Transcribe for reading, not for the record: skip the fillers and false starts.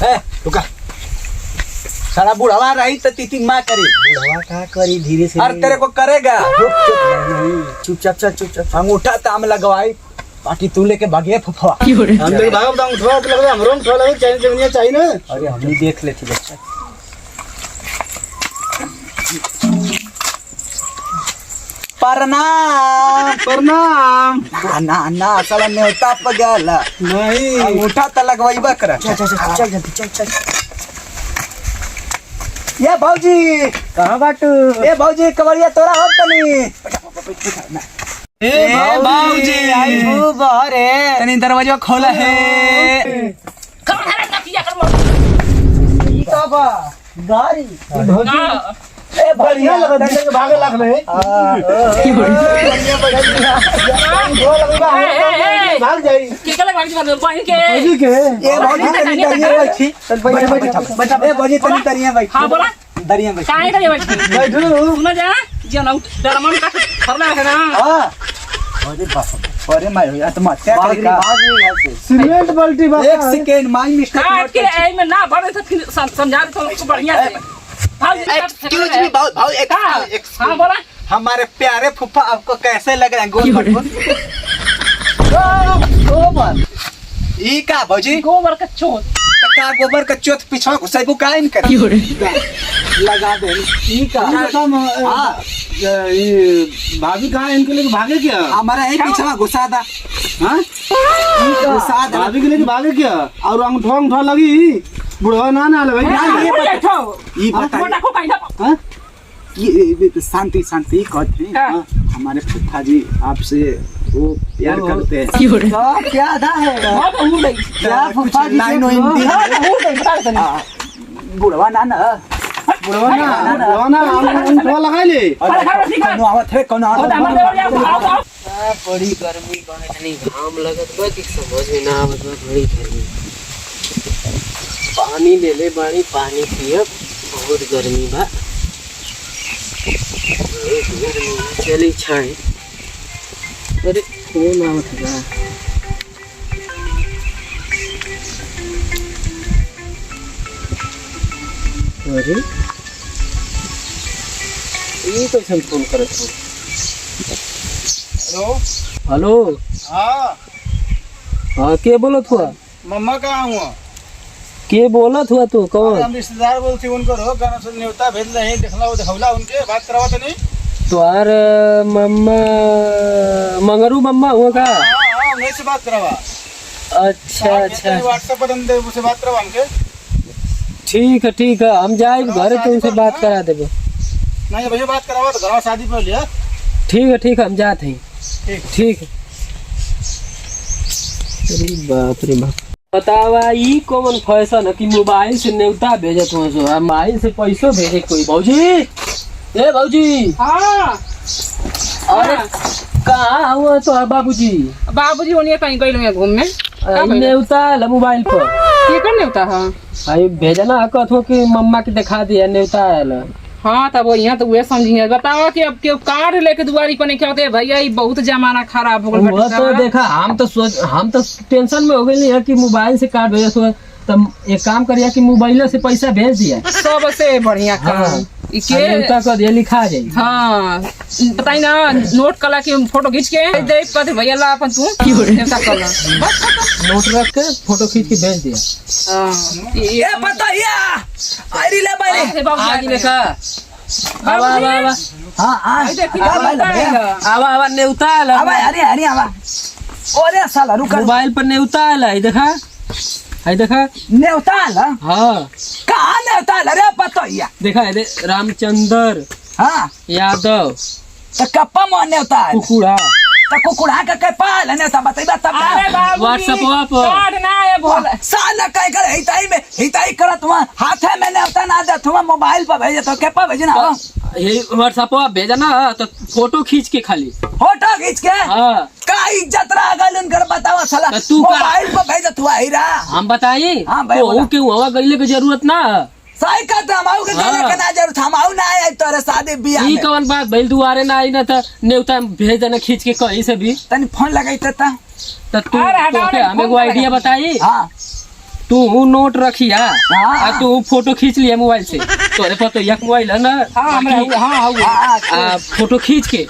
रुका सारा बुढ़वा रही तो तीती माँ करी। बुढ़वा क्या करी धीरे से। और तेरे को करेगा। चुपचाप चल चुपचाप। अंगूठा ताम लगवाई बाकी तू लेके भागिए फुफा। हम देख भाग बताऊं थोड़ा तो लगता हमरो थोड़ा लगे चाहिए जमीनिया चाहिए ना। अरे हम ही देख लेते बच्चा। प्रणाम प्रणाम। ना ना साला न्योता पे गया नहीं अंगूठा तो लगवाइबा कर। चल चल चल चल जल्दी चल चल। ये भौजी कहाँ बाटू? ए भौजी कवरिया तोरा हो तनी। ए भौजी आई हो बाहरे तनी दरवाजा खोला है। ई का बा गाड़ी भौजी ए बढ़िया लगा देख के भागे लग रहे। बढ़िया भाग जाई के कल भाग जा पानी के भौजी के। ए भौजी तनी दरिया बैठी। चल बैठ ए भौजी तनी दरिया बैठी। हां बोला दरिया बैठी। काहे करे बैठ बैठो सुन जा जन डरमन का फरला है ना। हां अरे बाप अरे माय या तो मत क्या करेगा। सीमेंट बाल्टी बा। एक सेकंड माय मिस्टेक काट के ए में ना भरे तो फिर समझा दे तो बढ़िया से। एक्सक्यूज मी भाई एक हां बोला हमारे प्यारे फूफा आपको कैसे लग रहा है गोबर गोबर ई का भौजी गोबर का चोट का गोबर का चोट पीछा घुसाइबो काइन कर लगा दे ई का काम। हां ये भाभी कहाँ है? इनके लिए भागे क्या? हमारा यही पीछा घुसा दा। हाँ? घुसा दे भाभी के लिए भागे क्या? और अंगूठा लगी बुढ़वा ना लगे ये बता मोटा को काइदा हाँ? ये शांति शांति कहते हैं। हाँ। हमारे फूफा जी आपसे वो प्यार करते हैं। तो क्या आधा है? बहुत हूं नहीं क्या फूफा जी लाइन हिंदी हूं नहीं बता दे बुढ़वा ना ना बुढ़वा ना अंगूठा लगा ले। कौन आवत है कौन आवत है। बड़ी गर्मी बा इतनी घाम लगत बा कि समझ में ना आवत बा। बड़ी गर्मी पानी ले ले बानी पानी पियब बहुत गर्मी बा। बहुत गर्मी बा। चली छाए अरे कौन आवत बा। अरे ये तो हम फोन करत हो। हेलो हेलो हाँ हाँ के बोलत हुआ? मम्मा कहाँ हुआ? के बोलत हुआ तू कौन? हम रिश्तेदार बोलती उनको रो गाना सुन न्योता भेज रहे देखला वो दिखौला उनके बात करवा तो नहीं। तुहार मम्मा मंगरू मम्मा हुआ का? हाँ मैं से बात करवा। अच्छा अच्छा व्हाट्सएप पर उनसे बात करवा उनके। ठीक है हम जाए घर तो उनसे बात करा देबो। नहीं भैया बात करवा तो घर शादी पर लिया। ठीक है हम जाते हैं। ठीक है। अरे बाप रे बाप बतावा ई कौन फैशन है कि मोबाइल से न्योता भेजत हो सो मोबाइल से पैसो भेजे कोई। भौजी ए भौजी हां अरे कहाँ हुआ तो बाबूजी? बाबूजी ओनिए कहीं गइल में घूमने न्योता ला मोबाइल पर के करने होता है। भाई भेजना कथो कि मम्मा के दिखा दिया न्योता आयल। हाँ तब यहाँ तो वे समझिए बताओ कि अब क्यों कार्ड लेके दुआरी पर नहीं क्या होते भैया ये बहुत जमाना खराब हो गया। वो तो देखा हम तो टेंशन में हो गए है कि मोबाइल से कार्ड भेजा तो तब एक काम करिए कि मोबाइल से पैसा भेज दिया सबसे बढ़िया काम न्योता कर दिया लिखा जाए। हाँ बताई ना नोट कला की फोटो खींच के दे कहते भैया ला अपन तू न्योता कर ला नोट रख के फोटो खींच के भेज दिया। ये बताइए आई ले भाई आज देखा आवा हां आवा न्योता आला अरे अरे आवा ओरे साला रुक मोबाइल पर न्योता आला है देखा न्योता आला। हाँ कहाँ न्योता आला रे पतोइया देखा है रामचंद्र हाँ यादव तो कप्पा मोहन न्योता आला कुकुड़ा तो कुकुड़ा का के पाल न्योता बताइबा तब अरे बाबू व्हाट्सएप कार्ड ना है बोल साला कह कर हिताई करत हुआ हाथे में न्योता ना दे तुम मोबाइल पर भेजे तो के पर भेजना हो ये व्हाट्सएप भेजा ना तो फोटो खींच के खाली फोटो खींच के हाँ का इज्जत रह गल उनकर बतावा साला तो तू का- मोबाइल पर भेजत हुआ हीरा हम बताई हाँ भाई बोला। तो के हवा गईले के जरूरत ना। सही कहते हमाऊ के करे हाँ। के ना जरूरत हमाऊ ना आए तोरे शादी बियाह ई में कौन बात भइल दुआरे ना आई ना तो न्योता भेज देना खींच के कहीं से भी। तनी फोन लगाई त तो तू अरे हटाओ तोके रे, हमें फोन को आइडिया बताई। हां तू नोट रखिया हाँ। आ तू फोटो खींच लिया मोबाइल से, तोरे पर तो एक मोबाइल है ना, हाँ हमरा हाँ फोटो खींच के